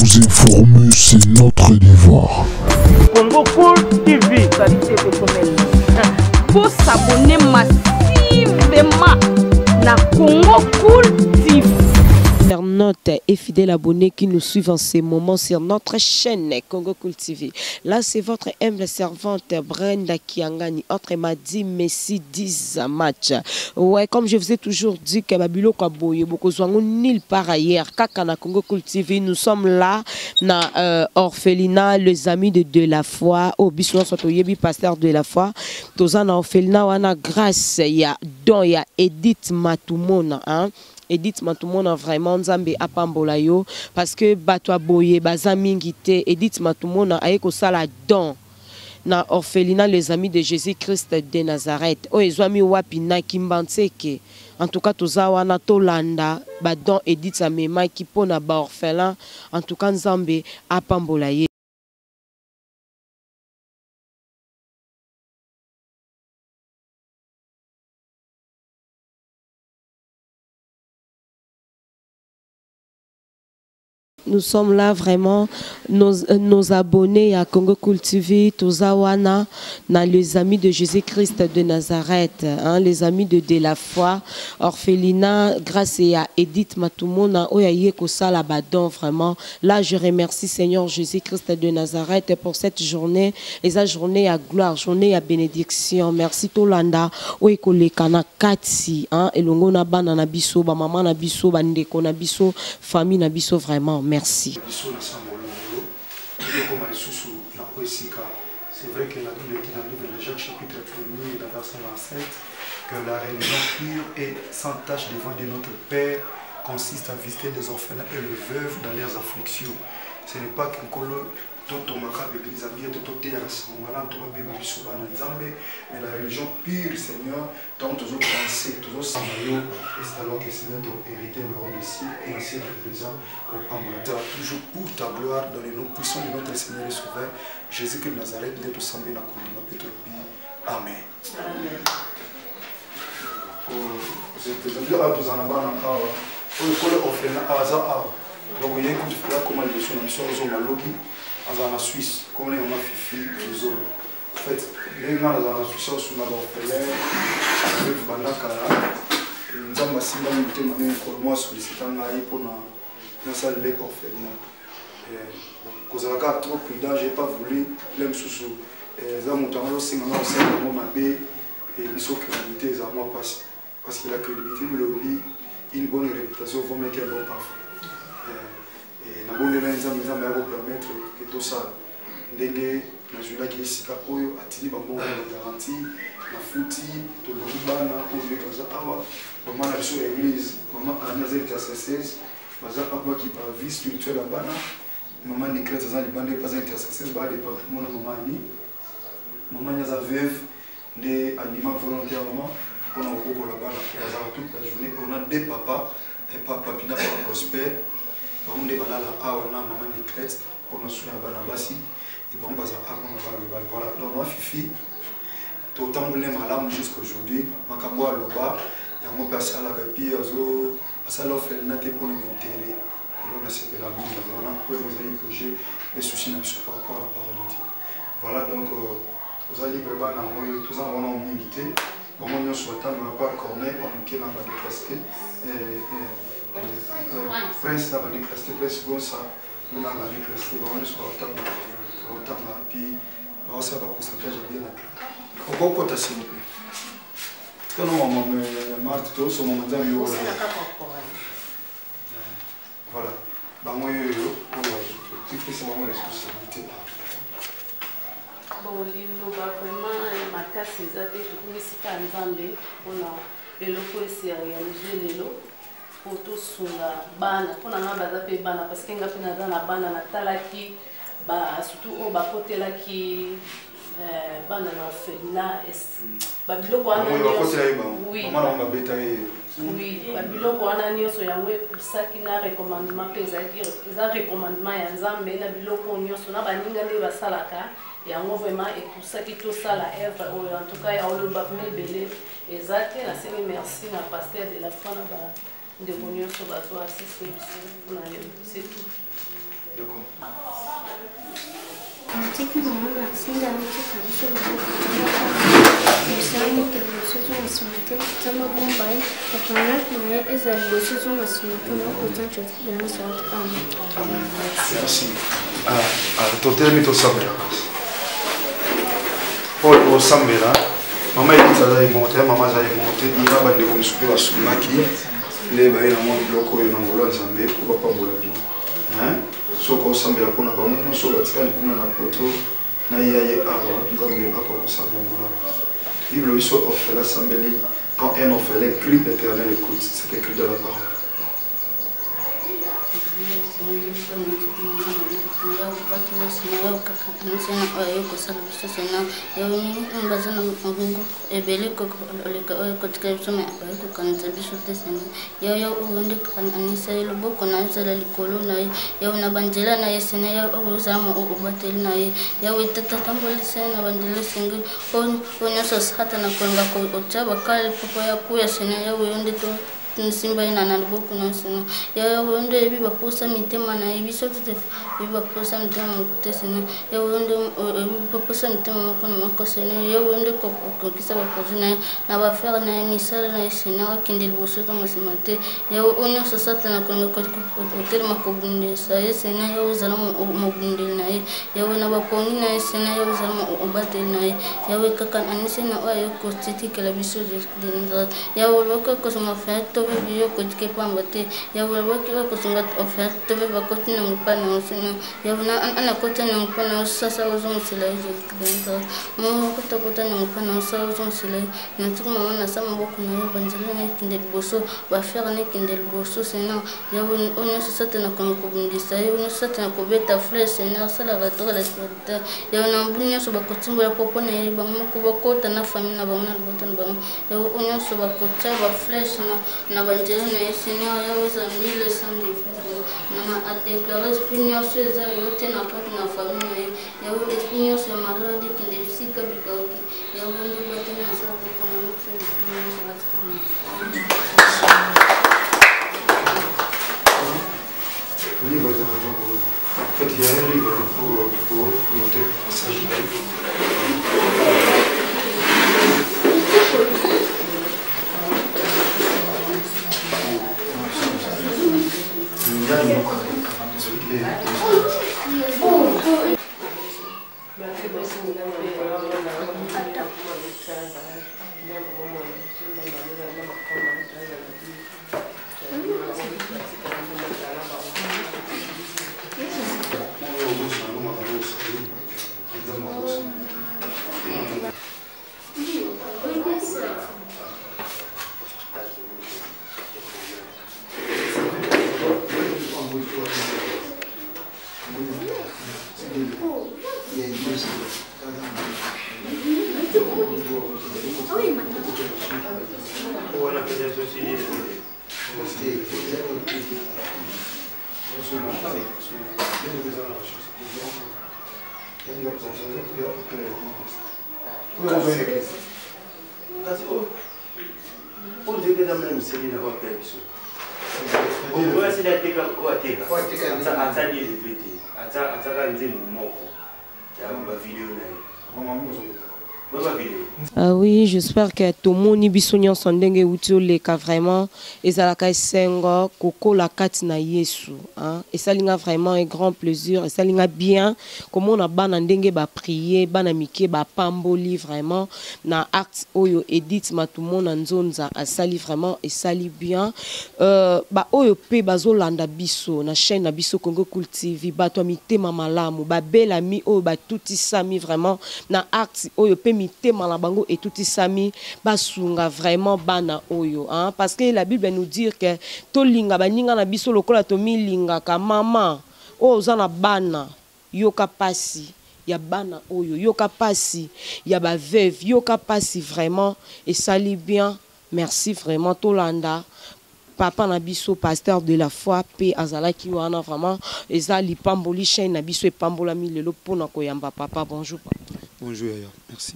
Vous informer, c'est notre devoir. Congo Cool TV, qualité de commerce. Pour s'abonner massivement na Congo Cool TV. Internautes et fidèles abonnés qui nous suivent en ces moments sur notre chaîne Congo Cool TV. Là, c'est votre humble servante Brenda Kiangani. Entre m'a dit Messi 10 matchs. Ouais, comme je vous ai toujours dit que Babilo Kaboye, beaucoup de nulle part ailleurs. Kaka na Congo Cool TV, nous sommes là na orphelinat, les amis de la foi. Au bisou soit au pasteur de la foi. Tozana orphelinat wana grâce ya don ya Edith Matumona, hein. Edith Matumona vraiment nzambe apambola yo parce que batwa boye bazamingite Edith Matumona ayeko sala don na orphelinat les amis de Jésus-Christ de Nazareth o ezwami wapi na kimbantseke en tout cas tozawa na tolanda ba don Edith amema ki pona ba orphelin en tout cas nzambe apambola ye. Nous sommes là vraiment, nos abonnés à Congo Cool TV, Tozawana, les amis de Jésus-Christ de Nazareth, hein, les amis de la foi, orphelinat, grâce à Edith Matumona, Oyaye Kosala Badon, vraiment. Là, je remercie Seigneur Jésus-Christ de Nazareth pour cette journée, et cette journée à gloire, journée à bénédiction. Merci Tolanda, Oekolekana Katsi, hein, et l'ongona bana nabiso, ba maman nabiso, ba ndeko nabiso, famille nabiso, vraiment. Merci. C'est vrai que la Bible dit dans le livre de Jacques chapitre 1er, verset 27, que la religion pure et sans tache devant de notre Père consiste à visiter les orphelins et les veuves dans leurs afflictions. Ce n'est pas qu'un colo l'église habillée, mais la religion pure, Seigneur, dont tous autres pensées, tous autres samayo, et c'est alors que Seigneur doit hériter le rôle ici et le siècle présent au Pambola. Toujours pour ta gloire, dans les noms puissants de notre Seigneur et Sauveur, Jésus-Christ de Nazareth, il est au semblé dans le Pétrobi. Amen. C'est présenté à tous en avant, donc, il y a une fois comment les gens sont en Suisse, comme les mamans Fifi, les autres. En fait, les gens en Suisse sont dans l'orphelin, avec Bandakara, nous avons aussi demandé pour moi sollicitant pour la salle de l'orphelinat. Quand on a trop prudent, je n'ai pas voulu les sous. Les hommes ont aussi et ils sont crédités, ils ont passé. Parce que la crédibilité, une bonne réputation, il faut mettre un bon parfum. Et na bonne les gens va permettre que tout ça ndenge na journée qui sika oyo atili bango na garantie na futi to lobana o le kaza awa maman na sur l'église maman Anna intercesseuse baza abwa qui par vie spirituelle bana maman Nicolas za libande pas intercesseuse ba département na maman nyaza veuve de anima volontairement pour na koko la bana baza toute la journée on a des papas et papa pina pas prospère. On est là à maman Nicolas pour nous soutenir à Banabasi et bon bazar à voilà donc moi Fifi tout autant voulait malam jusqu'à aujourd'hui makambo à loba et on passe à la gapi à ça l'offre n'était pour nous intérêt on a c'est la Bible voilà pour les projet et souci n'a pas rapport à la parole de Dieu voilà donc vous allez préparer dans moi tous en on invité bon on soit temps on va pas corner on qui n'a pas de casquette Prince n'a pas déclassé, Prince Gonsa, nous n'avons pas déclassé, on est sur le temps, et puis on va pourcentage bien. Pourquoi compter s'il vous plaît? Quand on m'a marqué tout, son moment de voilà. Moi, je c'est vraiment responsabilité. Bon, il va vraiment ma casse, c'est ça, le loco est réalisé le pour tous la bana pour na baza pe bana parce que ngapi na na bana na talaki ba surtout au ba côté là qui bana na orphelinat ba biloko ana oui maman na beta oui ba biloko ana nyoso yango pour ça qui na recommandement pesa qui eza recommandement ya nzambe na biloko nyoso na baninga nde basalaka yango vraiment et pour ça qui tout ça la œuvre en tout cas ya le bapme belé exact la semi merci na pasteur de la foi na de l'Union sur la c'est tout. D'accord. Merci. Totel mito sambela. Paul o sambela. Mama elita za monte, mama za monte, ira bande ko misuki ba sumaki. Le ba ina mo loko yo na ngolo nzambe ko ba pambola bi. So ko sambela pona ba mo so ba tikali kuna na poto na yaye awa nzambe apa ko sambela. Bible lui soit offert la sambeli quand un orphelin crie, l'Éternel écoute. C'est écrit dans la parole. Simba ina na liboku na sina ya wonde ebi baposa mitema na ebi sote ebi baposa mitema mutesena ya wonde ebi baposa mitema makona makosena ya wonde ko kisa baposa na ba faire na misala na sina kindel boso to masimate ya onyo sosata na konga ko hotel makobunde sa sena ya uzala mo bunde na ya wona baponi na sena ya uzala mo batel na ya we kaka anise na wa yo ko titi kala biso de ya wo ko ko so ma fait yo ko ke pambate ya wala ki ko singa offerte be ba ko tina mpana usina ya na ana ko tina mpana sasa uzo msila hizo kidenta mo ko to ko tina mpana sasa uzo msila na tuku mama na sama boko na banzela na kindel boso ba faire na kindel boso sena ya on sasa tena ko bundisa ya on sasa tena ko beta flesh na sala va to la spirita ya na mbunya so ba ko timbo ya popo na ba mo ko ba ko tana famille na ba na botan ba ya on so ba ko cha ba flesh na banjela na Seigneur ya uza mille samedi na a déclaré Seigneur ces yote na pati na famille ya u Seigneur ce malade qui est psychique bikauki ya u ndi bati na sababu kuna mtu Livre de en fait, il y a un livre pour noter le passage. Ah oui, j'espère que tout le monde est bien sondenge utile ka vraiment ezalaka sengo koko la kati na Yesu hein et ça linga vraiment un grand plaisir et ça linga bien comment on a bana ndenge ba prier bana mike ba pamboli vraiment na acte oyo edit matumona nzonza asali vraiment et sali bien ba oyo pe bazolanda biso na chaîne na biso Congo Cool TV bato mitema malamu ba belami oyo ba tuti sami vraiment na acte oyo pe mitema la bango et tout sami basunga vraiment bana oyo hein parce que la Bible nous dit que to linga baninga na biso lokola to milinga ka mama o zana bana yoka pasi ya bana oyo yoka pasi ya ba veuve yoka pasi vraiment et sali bien merci vraiment Tolanda papa na biso pasteur de la foi pe azalaki wana vraiment ezali pamboli chaîne na biso e pambola milelo pona koyamba papa bonjour papa. Bonjour Yaya, merci.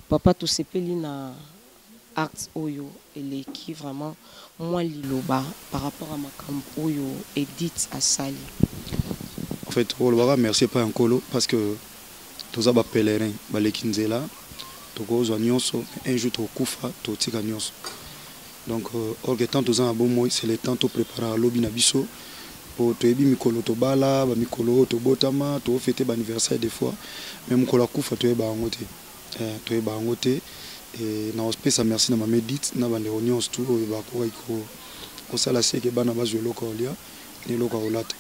Papa tout sepeli na acte oyo eleki vraiment moi liloba par rapport à ma camp oyo Edith asali. En fait, merci pas un colo parce que toza ba pèlerin baleki nzela tokozwa nyonso un jour tokufa totika nyonso. Donc or que tant toza na bomo c'est le temps to préparer lobi na biso po toyebi mikolo to bala ba mikolo to botama to fêter ba anniversaire des fois même ko la kufa toyeba ngote toyeba ngote et na ospesa merci na ma médite na bande nyonso tout ba ko sala seke bana ba jouer loko lia ni loko olata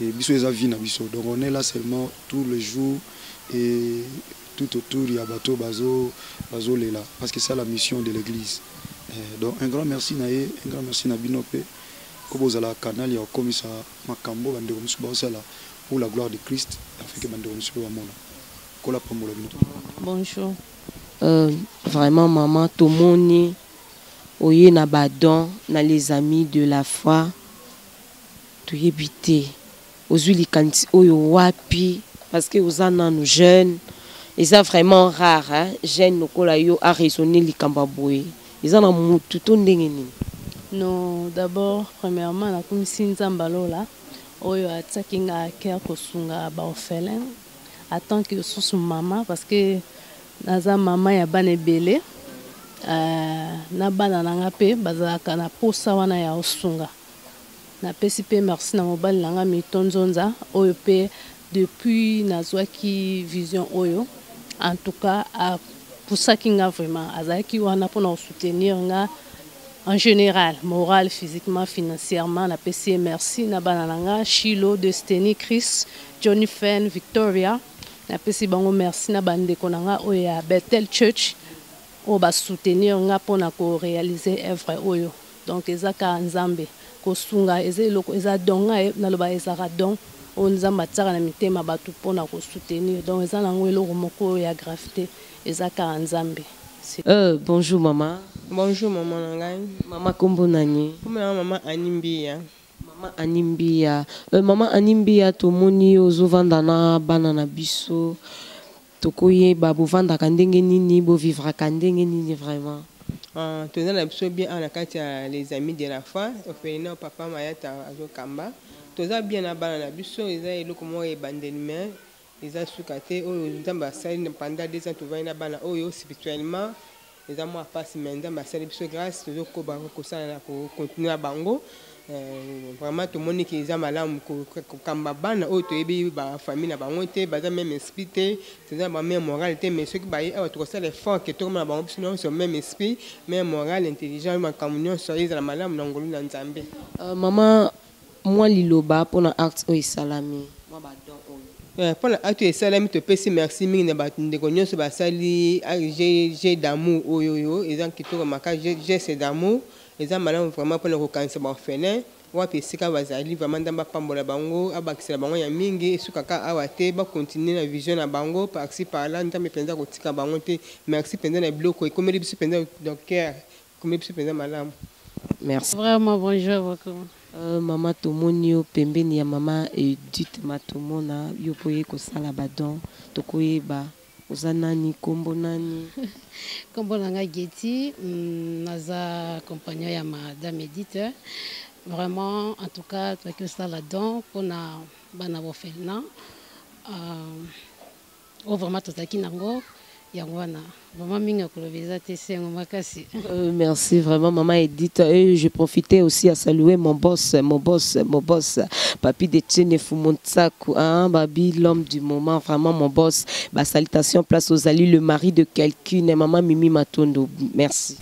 et biso eza vie na biso. Donc on est là seulement tous les jours et tout autour ya bato bazo lela parce que c'est la mission de l'église. Donc un grand merci nae, un grand merci na binope ko bozala canal ya komisa makambo bande ko musu bosala pour la gloire de Christ afin que bande ko musu ba mona ko la pambola binope. Bonjour. Vraiment maman tomoni oye na badon na les amis de la foi to yebité ozuli kanti oyo wapi parce que ozana nous jeunes et ça vraiment rare hein jeune nokola yo a raisonner likamba boye ils en ont tout ndenge nini. Non, d'abord premièrement la komisi nzamba lola oyo ataki nga cœur kosunga ba orphelin en tant que sous maman parce que naza maman ya bana ebele na bana nanga pe bazalaka na posa wana ya osunga na pesi pe merci na mobali nanga mitonzonza oyo pe depuis nazwaki vision oyo en tout cas a poussaki nga vraiment azalaki wana pona soutenir nga en général moral physiquement financièrement na pesi merci na bana nanga Shilo Destiny Chris Johnny Fan Victoria na pesi bango merci na bandeko nanga oyo ya Bethel Church o ba soutenir nga pona ko réaliser œuvre oyo. Donc ezaka nzambe ko sunga ezeloko eza donga na loba ezaka don on nzamba tsaka na mitema batu pona ko soutenir. Donc ezana ngwelo moko ya gravité ezaka nzambe. Bonjour maman. Bonjour maman nangai. Maman kombo nani? Maman Animbia. Maman Animbia. Maman Animbia tomoni ozovanda na bana na biso. Tokoye ba bovanda kandenge nini bo vivra kandenge nini vraiment. Tu as l'habitude bien en la les amis de la foi, au fait non papa mayata azo kamba. Tu as bien na bana na biso ils a eloko mo e bandelime, ils a sukate o nzamba sali pendant 2 ans tu vas na bana oyo spirituellement. Les amours passent maintenant ma sali biso grâce to ko ba ko sala ko continuer bango. Vraiment tout le monde qui est malamu kamba bana oyo toyebi ba famille na bango te baza même esprit te c'est ça ba même moralité mais ceux qui ba to ça les forts que tout le monde ba bango sinon c'est même esprit même moral intelligent ma communion soyez la malamu na ngolu na nzambe. Maman moi liloba pona acte o salami moi ba don oyo pona acte salami te pesi merci mingi na ba ndeko nyonso ba sali j'ai d'amour oyo ezan kitoko maka j'ai c'est d'amour. Les gens vraiment pour le cancer orphelin ou à pesika bazali vraiment dans pambola bango abakisela bango ya mingi sukaka awate ba continuer la vision na bango par ci par là ntambe penza kotika bango te merci penza na bloko comme les biso penza donc cœur comme les biso penza malam. Merci vraiment bonjour maman tomoni yo pembeni ya maman Edith matomona yo poye ko sala badon tokoye ba Ozanani kombo nani? Kombo nanga Geti, naza compagnon ya madame Edith. Vraiment, en tout cas, tu as que ça là-dedans, qu'on a bana orphelin. Vraiment tout à qui nango. Merci vraiment maman Edith. Je profitais aussi à saluer mon boss, Papi Detienne Fumontsaku, hein, Babi, l'homme du moment, vraiment mon boss. Bah, salutations, place aux alliés, le mari de quelqu'un, et maman Mimi Matondo. Merci.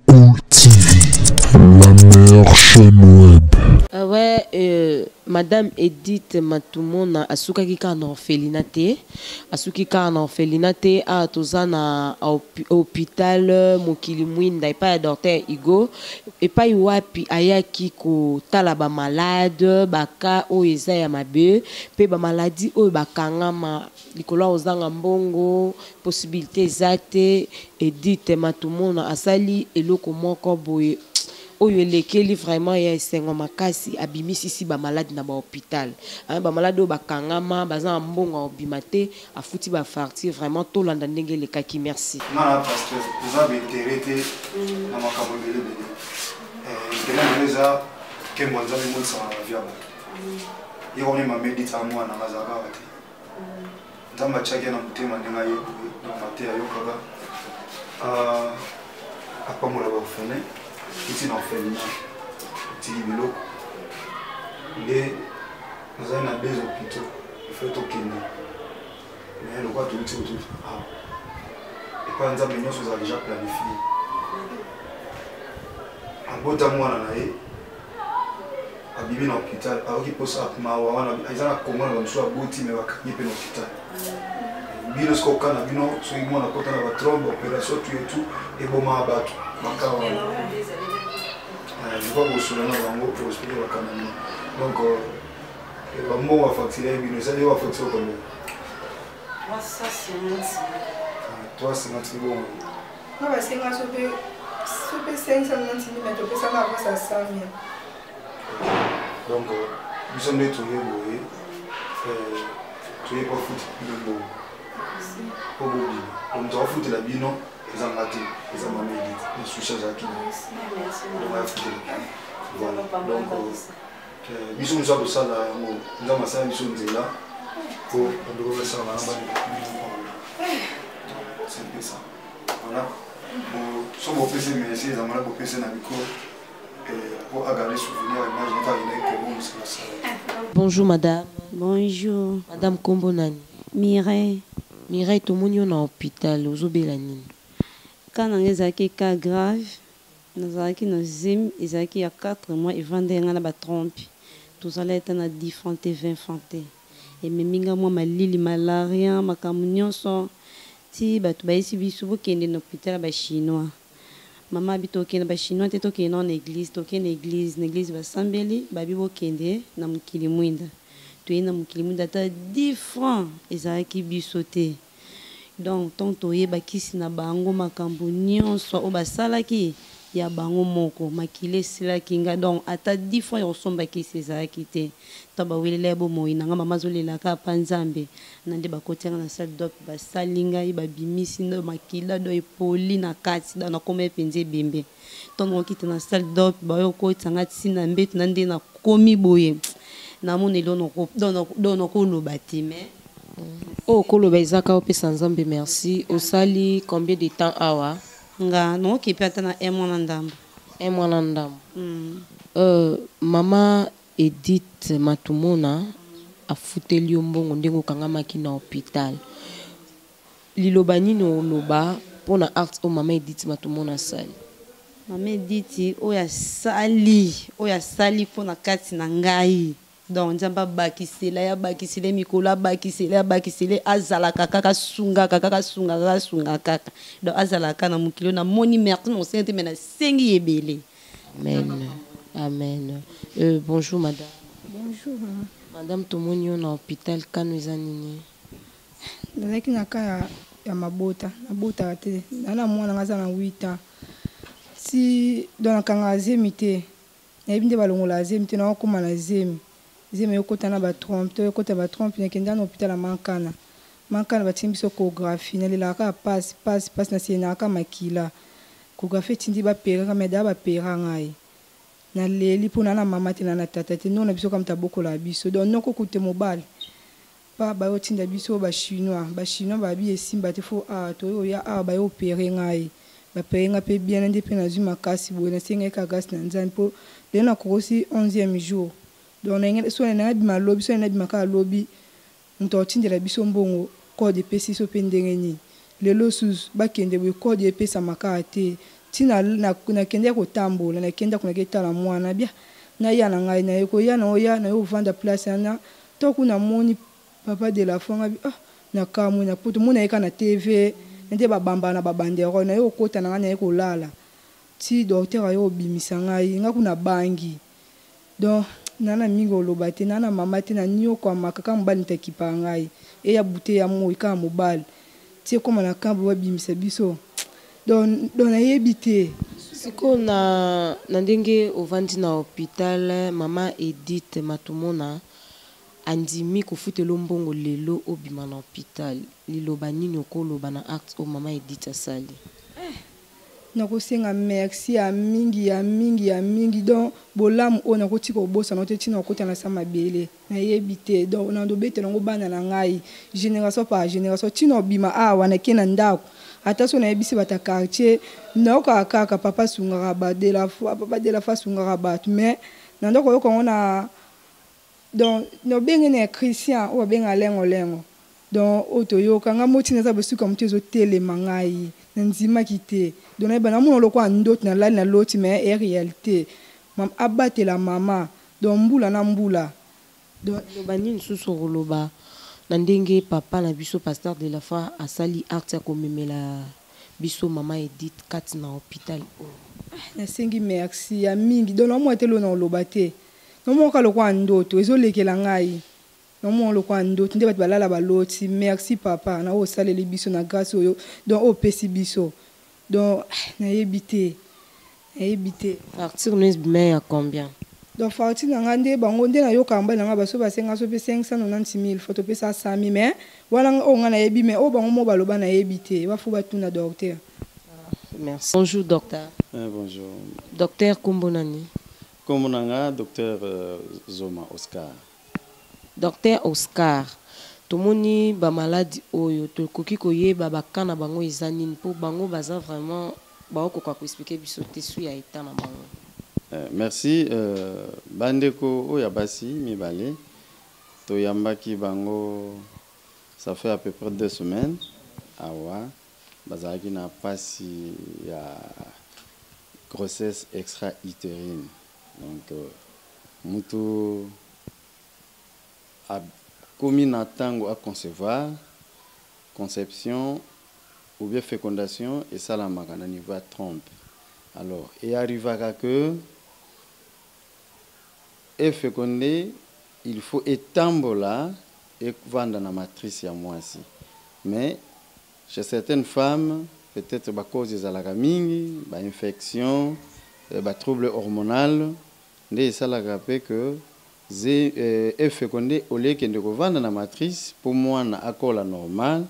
Congo TV, la meilleure chaîne web. Madame Edith Matumona asukaki ka na orphelinate a tozana hôpital mokili mwinda epa ya docteur Igo epa iwapi ayaki ko tala ba malade baka o eza ya mabe pe ba maladie o bakangama likolo ozanga mbongo possibilité ezate. Edith Matumona asali eloko moko boye oyo lekeli vraiment ya esengo makasi abimisi si ba malade na ba hôpital ba malade ba kangama baza mbongo obimate afuti ba fartir vraiment to landa ndenge lekaki. Merci na pasteur vous avez intérêté na makambo bele déjà que moi j'avais mon ça via yone ma médite à moi na bazaka bati tamba chaki na mutema ndinga ye na matea yo kaka apamola ba fene iti na fene ti bilo nde nous avons des hôpitaux il faut tout kende mais le quoi tout et pas nous avons déjà planifié en beau temps moi na ye abibi na hôpital alors qu'il pose à mawa wana aizana comment on soit boti mais bakanye pe na hôpital bino sko kana bino so imo na kota na ba trombe opération tout et boma abatu makawa je vois que vous avez un mot pour expliquer la caméra. Donc, le mot à facturer, mais nous allons facturer combien? Moi, ça, c'est mon si. Toi, c'est mon si bon. Non, parce que moi, je peux 500 cm, je peux ça m'avoir ça 100 000. Donc, nous sommes les tournés, tu n'es pas foutu le beau. Pas beau. On doit foutre la bino. Ils ont raté, ils ont même dit, ils sont chargés à qui on va foutre le voilà. Donc, nous sommes déjà pour ça, nous avons ça, nous sommes là pour on doit ça là. C'est un peu ça. Voilà. Si on peut se mélanger, ils ont mal pour passer dans le micro pour regarder souvenir, imaginer pas une école comme ça. Bonjour madame. Bonjour. Madame Kombonani. Mireille. Mireille, tout le monde est en hôpital, aux Obelanines. Quand on est à cas grave, nous avons nos zim, ils ont il y a 4 mois, ils vendent un trompe. Tous allons être dans différentes 20 fantés. Et même moi, ma lili, malaria, ma camunion sont si bah tu vas ici bisou qui est dans l'hôpital bah chinois. Maman habite au Kenya bah chinois, t'es au Kenya en église, t'es au Kenya l'église va s'embellir, bah bibo Kenya na mukilimuinda. Tu es na mukilimuinda t'as 10 francs, ils ont qui bisoté. Donc tant toye bakisi na bango makambo nyonso o basalaki ya bango moko makile sila kinga donc ata 10 fois yosomba kisi ezalaki te to bawelele bo moyina nga mama zolelaka pa nzambe nande bakotianga na salle d'op basalinga babimisi ndo makila do epoli na kati da na koma penze bembe tongo kita na salle d'op bayo kotanga tsina mbetu nande na komi boye na monelo no ko loba te mais Oh, Koloba Isaka opesa nzambe merci. Osali combien de temps awa? Nga no ki pata na un mois ndambo. Un mois ndambo. Mama Edith Matumona a futeli mbongo ndengo kangamaki na hôpital. Liloba nino loba pona art o mama Edith Matumona sali. Mama Edith oya sali pona kati na ngai. Donc nzamba bakisela ya bakisele mikola bakisele azala kaka sunga kaka donc azala kana mukilo na moni merci mon sainte mena sengi ebele. Amen. Bonjour madame. Bonjour. Madame Tomonio na hôpital kanu nini? Nazaki na ka ya mabota te na mwana ngaza na 8 ans. Si dans kanga azemite na ibinde balongola azemite na okoma na zemi zeme yokota na ba trompe yokota ba trompe nekenda na hôpital mankana batimbi so échographie na lelaka passe na sena ka makila échographie tindi ba pera meda ba pera ngai na leli pona na mama te na tata te non na biso comme taboko la biso donc noko kote mobile ba yotinda biso ba chinois ba bi esimba te fo to ya ba yo opérer ngai ba penga pe bien ndé pe na zuma kasi bo na senga ka gas na nzani po le na kosi 11e jour donc so na bima lobi so na bima ka lobi ntotindela biso mbongo code pesi so pe ndengeni lelo sus bakende bo code pesa makate tina na kende ko tambola na kenda kuna ketala mwana bia na ya na ngai na yeko ya na oya na yo vanda place na to kuna moni papa de la fonga na kamu na puto mona yeka na TV nde babamba na babandero na yo kota na ngana yeko lala ti docteur ayo bimisa ngai nga kuna bangi donc nana mingo lobate nana mama te na nyo kwa makaka mbali ntakipa ngai e ya bute ya mo ka mobile ti koma na kambo babimisa biso donc na yebite siko na ndenge ovandi na hôpital mama Edith Matumona andimi kufutelo mbongo lelo obima na hôpital liloba nini okoloba na acte o mama Edith asali nakosenga merci ya mingi donc bolamu oyo nakotika kobosana te ntina okota na sa mabele nayebi te donc nandobetela yango bana na ngai génération par génération ntina obima awa nake na ndako ata so nayebisi bata quartier naokaka kaka papa sungaka papa de la fois sungaka bato mais na ndako oyoka yango na donc nobenge na christian oyo abenga lengo donc oyo toyoka nga motina eza bosuka moto ezotelema ngai na ndimaki te donc nayeba namona lokwa ndoto nalali na loti mais e réalité abatela mama donc mbula na mbula donc loba nini susu koloba na ndenge papa na biso pasteur de la foi asali arte ya komemela biso mama Edith kati na hôpital nasengi merci ya mingi donc namona te lo na oloba te nomoka lokwa ndoto ezolekela ngai nomona lokwa ndoto nde bato balala baloti merci papa na osaleli biso na grâce oyo donc opesi biso donc nayebi te facture nous bien à combien donc facture na nga nde bango nde nayoka mbali na nga baso basenga so pe 590,000 faut topesa 100,000 mais wana o nga nayebi mais o bango mo baloba nayebi te bafu batuna docteur. Merci. Bonjour docteur. Bonjour. Docteur Kumbonani. Kumbonanga docteur Zoma Oscar. Docteur Oscar. Tomoni ba maladie oyo to koki koyeba bakana bango ezanini po bango baza vraiment baoko kwa expliquer biso tesu ya état na bango. Merci bandeko oya basi mibale to yambaki bango ça fait à peu près 2 semaines awa bazaki na pasi ya grossesse extra-utérine donc mutu a commis na tango à concevoir conception ou bien fécondation et ça la makana niveau à trompe alors et arriva que et fécondé il faut étendre là et vendre la matrice à moi aussi mais chez certaines femmes peut-être à cause des alagaming bah infection bah trouble hormonal et ça la rappelle que et fécondé au lieu de vendre la matrice pour moi na accord la normal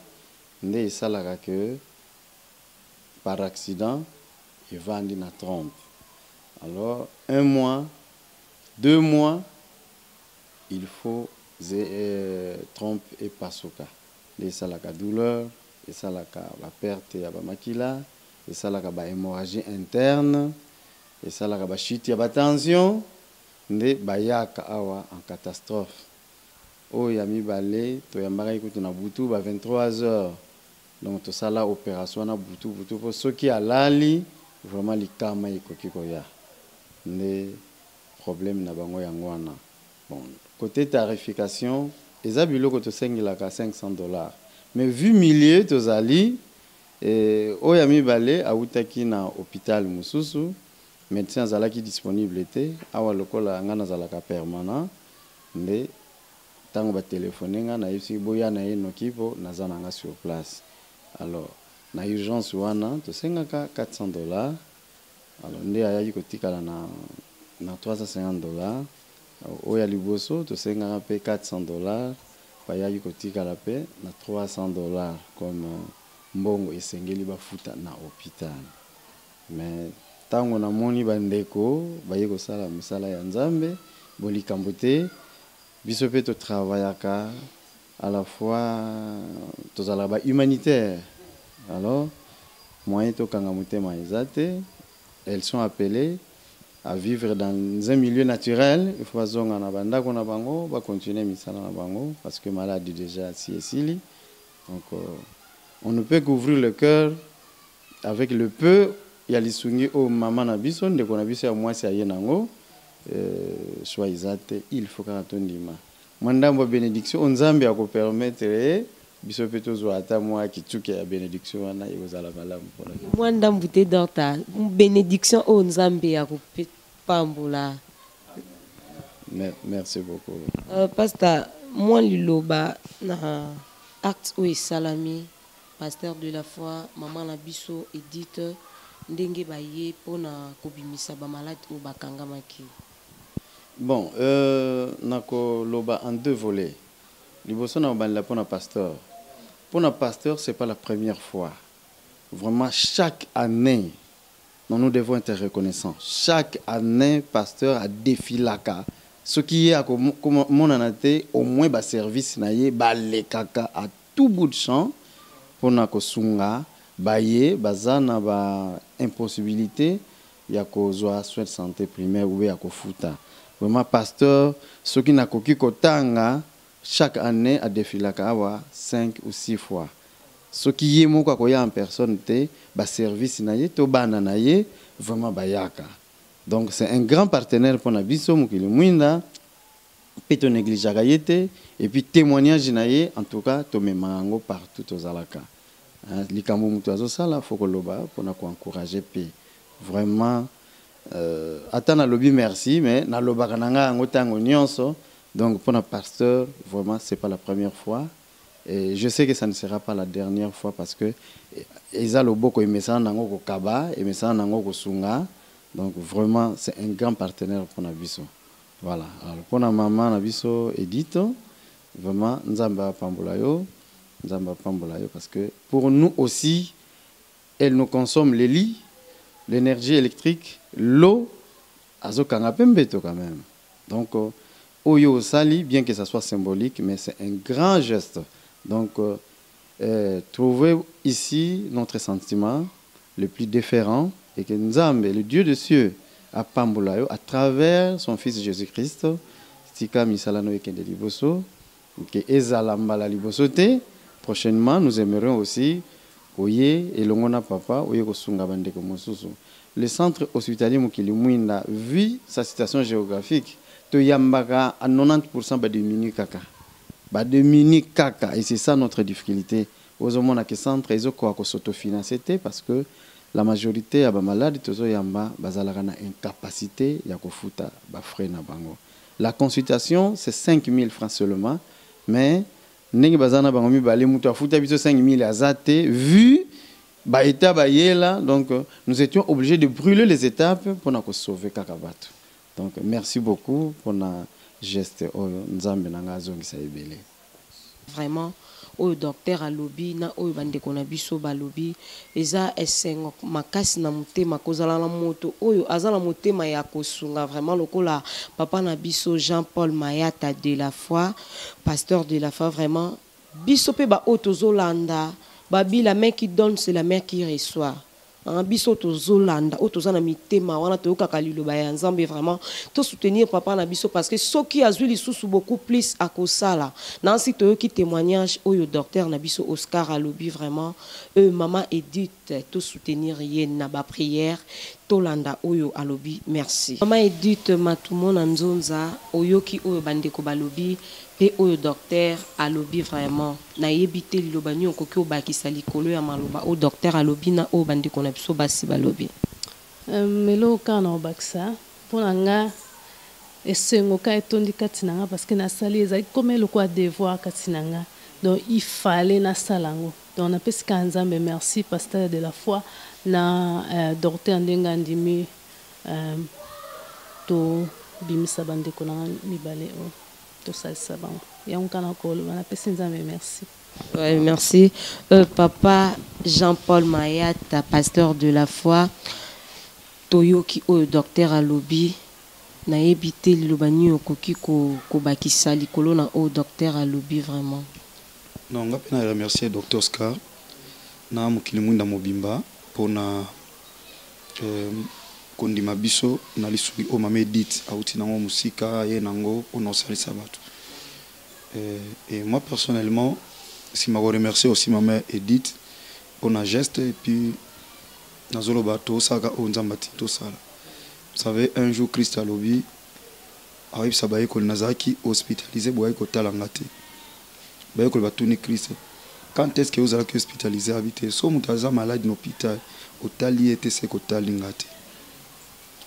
et ça la que par accident il vendent na trompe alors 1 mois 2 mois il faut trompe et pasuka et ça la douleur et ça la perte ya ba makila et ça la ba hémorragie interne et ça la ba chute ya ba tension nde bayaka awa en catastrophe o ya mibale to ya mbaka ikutu na butu ba 23h donc to sala opération na butu pour ceux qui alali vraiment likama ikoki koya nde problème na bango yango wana bon côté tarification eza biloko to sengilaka $500 mais vu milliers tozali o ya mibale awutaki na hôpital mususu médecin azalaki disponible te awa lokola nga nazalaka permanent nde tango ba téléphoner nga na yisi boya na enoki po naza nanga sur place alors na urgence wana to sengaka $400 alors nde ayaki kotikala na $350 oya liboso to sengaka pe $400 bayaki kotikala pe na $300 comme mbongo esengeli bafuta na hôpital mais tango na moni bandeko baye kosala misala ya nzambe bolikambo te biso pe to travaillaka à la fois tozala ba humanitaire alors moyen to kanga motema ezate elles sont appelées à vivre dans un milieu naturel il faut zonga na bandako na bango ba continuer misala na bango parce que maladie déjà si esili donc on ne peut qu'ouvrir le cœur avec le peu ya lisungi o mama na biso ndeko na biso ya mwasi aye nango soit izate il faut ka tondima mwandambo bénédiction onzambe ya ko permettre biso pe tozwa ata mwa kituke ya bénédiction wana ekozala malamu pona mwandambo te docteur bénédiction onzambe ya ko pambola merci beaucoup pasteur moi liloba na acte o salami pasteur de la foi maman na biso Edith ndenge baye pona kobimisa ba malade o bakangamaki bon nako loba en 2 volets liboso na banla pona pasteur c'est pas la première fois vraiment chaque année Donc nous devons être reconnaissants. Chaque année, pasteur a défilaka. Ce qui est à mon anaté, au moins bas service naie, bas les kaka à tout bout de champ pour na kosunga, baye, bazana ba impossibilité, ya ko soins de santé primaire ou ya ko futa. Vraiment pasteur, ce qui n'a koki kotanga chaque année a défilaka awa 5 ou 6 fois. Ce qui est mon quoi en personne te ba service naie to bana naie vraiment bayaka. Donc c'est un grand partenaire pour Nabiso Mukili Mwinda peut négliger gayete et puis témoignage naie en tout cas to memango partout aux alaka. Likambo mutu azosala faut koloba pour na encourager pe vraiment atana lobby merci mais na loba kananga ngotango nyonso donc pour na pasteur vraiment c'est pas la première fois. Et je sais que ça ne sera pas la dernière fois parce que Eza Loboko Emesa Nango Kaba, Emesa Nango Sunga. Donc vraiment, c'est un grand partenaire pour Nabiso. Voilà. Alors pour la maman Nabiso Edith, vraiment, Nzamba Pambolayo parce que pour nous aussi, elle nous consomme les lits, l'énergie électrique, l'eau, Azo Kangapembeto quand même. Donc, Oyo Sali, bien que ça soit symbolique, mais c'est un grand geste. Donc, trouvez ici notre sentiment le plus déférent et que Nzambe, le Dieu de cieux, à Pambolayo, à travers son Fils Jésus-Christ, Tika Misalano Ekende Liboso, que Ezalambala Libosote, prochainement, nous aimerions aussi Oye et Longona Papa, Oye Kosunga Bande Komosusu. Le centre hospitalier Mukili Mwinda, vu sa situation géographique, Toyambaka à 90% de mini kaka. De mini kaka et c'est ça notre difficulté aux hommes na que centre ils ont s'autofinancer parce que la majorité ya ba malade tozo yamba bazalaka na incapacité ya kofuta ba frais na bango. La consultation c'est 5 000 francs seulement mais ndenge bazana bango mi balé mutu afuta biso 5 000 azate vu ba état ba yela donc nous étions obligés de brûler les étapes pour na ko sauver kaka batu. Donc merci beaucoup pour na geste oyo nzambe nanga zongisa ebele. Vraiment oyo docteur alobi na oyo bandeko na biso balobi eza esengo makasi na motema kozala na moto oyo azala motema ya kosunga vraiment lokola papa na biso Jean-Paul Mayata de la foi, pasteur de la foi, vraiment biso pe ba otozolanda babi la main qui donne c'est la main qui reçoit. Biso tozolanda otozana mitema wana toyoka liloba ya Nzambe vraiment to soutenir papa na biso parce que soki azui lisusu beaucoup plus à kosala nansi toyoki témoignage oyo docteur na biso Oscar alobi vraiment maman Edith to soutenir ye na ba prière tolanda oyo alobi merci maman Edith matumo na nzonza oyoki oyo bandeko balobi pe oyo docteur alobi vraiment na yebite liloba nyo koki obakisa likolo ya maloba o docteur alobi na o bandeko na biso basi balobi melo kana obakisa pona nga esengo ka etondi katinanga parce que na sali ezali comme le quoi devoir katinanga donc il fallait na salango donc na pesika Nzambe merci pasteur de la foi na docteur ndenga ndimi to bimisa bandeko na mibale o merci. Ouais, merci. Papa Jean-Paul Mayata, pasteur de la foi, Toyoki o docteur alobi na ebité lobani okoki ko bakisa likolo na o docteur alobi vraiment. Non, on va remercier docteur Oscar na mukili mwinda mobimba pona kondima biso na lisuli o mama Edith auti nango musika ye nango ono salisa batu et moi personnellement si m'a remercier aussi maman Edith pour un geste et puis nazolo bato saka o nzambati to sala. Vous savez un jour Christ a lobi ayi sabaye ko nazaki hospitalisé boye ko talangate baye ko batuni Christ quand est-ce que vous allez hospitaliser habiter so mutaza malade dans l'hôpital otali était ce ko talingate.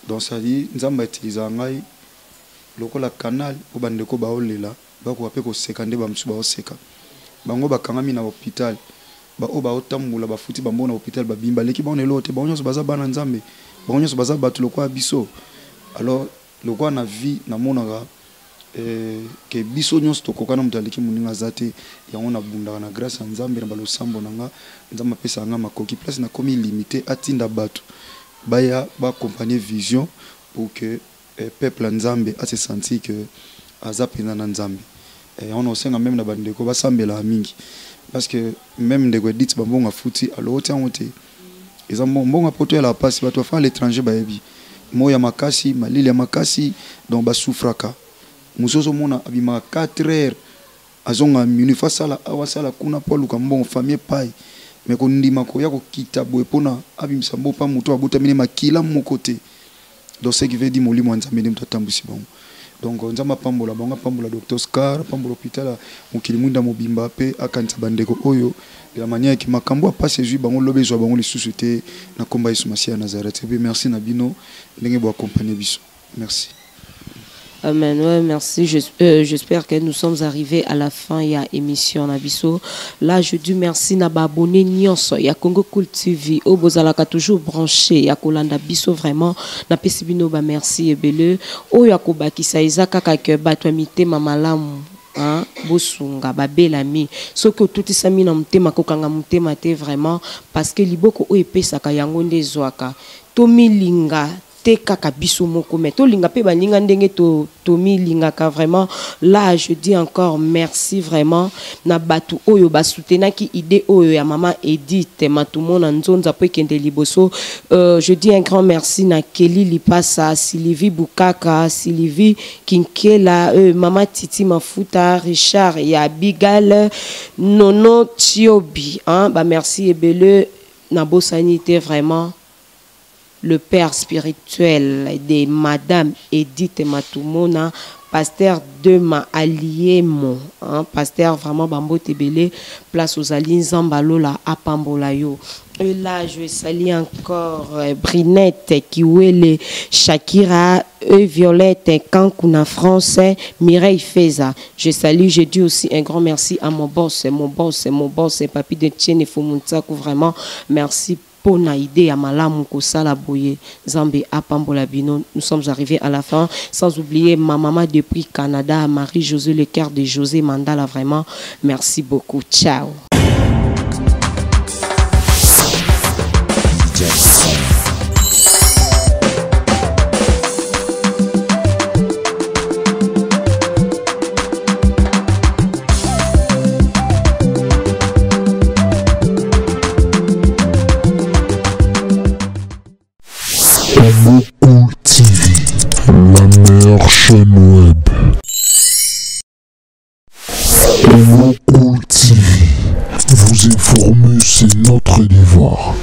Donc ça dit nzamba utiliser ngai lokola canal o bandeko baolela bako ape ko sekande ba msuba o seka bango bakangami na hôpital ba o ba otambula ba futi ba mbona hôpital ba bimba leki ba onelote ba onyoso baza bana nzambe ba onyoso baza batu lokwa biso alors lokwa na vie na monaka que biso nyonso tokokana mutu aleki muninga zate yango na bunda na grâce ya nzambe na balosambo nanga nzamba pesa nga makoki place na komi limité atinda batu baya ba accompagner vision pour que peuple nzambe a se senti que azapina na nzambe. Et on a même na bandeko ba sambela mingi parce que même ndeko dit ba mbonga futi alors tiens ote ils ont mbonga poto la passe ba to fa l'étranger ba yebi moya makasi malili ya makasi donc ba souffraka musozo mona abima 4 heures azonga minu fa sala awasala kuna polu ka mbongo famille pai mais ko ndima ko yako kitabo epona abimisa mbo pa muto abota mine makila mo côté donc ce qui veut dire molimo nzambe mto tambusi bon donc nzamba pambola bonga pambola docteur Scar pambola hôpital mokilimunda mobimba pe akanza bandeko oyo de la manière qui makambo a passé jui bango lobe zo bango les sociétés na komba Yesu Masia Nazareth. Et merci Nabino ndenge bo accompagner biso. Merci. Amen. Ouais, merci. J'espère que nous sommes arrivés à la fin. Il y a émission Nabiso. Là, je dis merci na abonné nyonso. Il y a Congo Cool TV. Au Bozalaka toujours branché. Il y a Kolanda Biso vraiment. Na pesibino ba merci ebele. O ya ko bakisa izaka ka batwa mite mamalamu. Hein, bosunga babelami soko tuti sami na mutema kokanga mutema te vraiment parce que liboko o epesaka yango nde zwaka tomilinga te kaka biso moko mais tolinga pe baninga ndenge tomilinga ka vraiment. Là je dis encore merci vraiment na batu oyo basutenaki idée oyo ya mama Edith matumona nzonza po kende liboso. Je dis un grand merci na Kelly Lipasa, Sylvie Bukaka, Sylvie Kinkela, mama Titi Mafuta, Richard ya Bigal, Nono Tiobi, hein, bah merci ebele na bosanité vraiment. Le père spirituel de Madame Edith Matumona, pasteur de ma Aliemo, hein, pasteur vraiment Bambo Tebele, place aux Alines Zambalola à Pambolayo. Et là, je salue encore Brinette, Kiwele, Shakira, Violette, Cancuna français, Mireille Feza. Je salue, je dis aussi un grand merci à mon boss, Papi de Tchene Fumuntaku, vraiment, merci. Pona idée à malamu kosala boye Zambé apambola bino. Nous sommes arrivés à la fin, sans oublier ma maman depuis Canada, Marie-Josée Le Cœur de José Mandala, vraiment merci beaucoup, ciao. Congo Cool TV, la meilleure chaîne web. Congo Cool TV, vous informer, c'est notre devoir.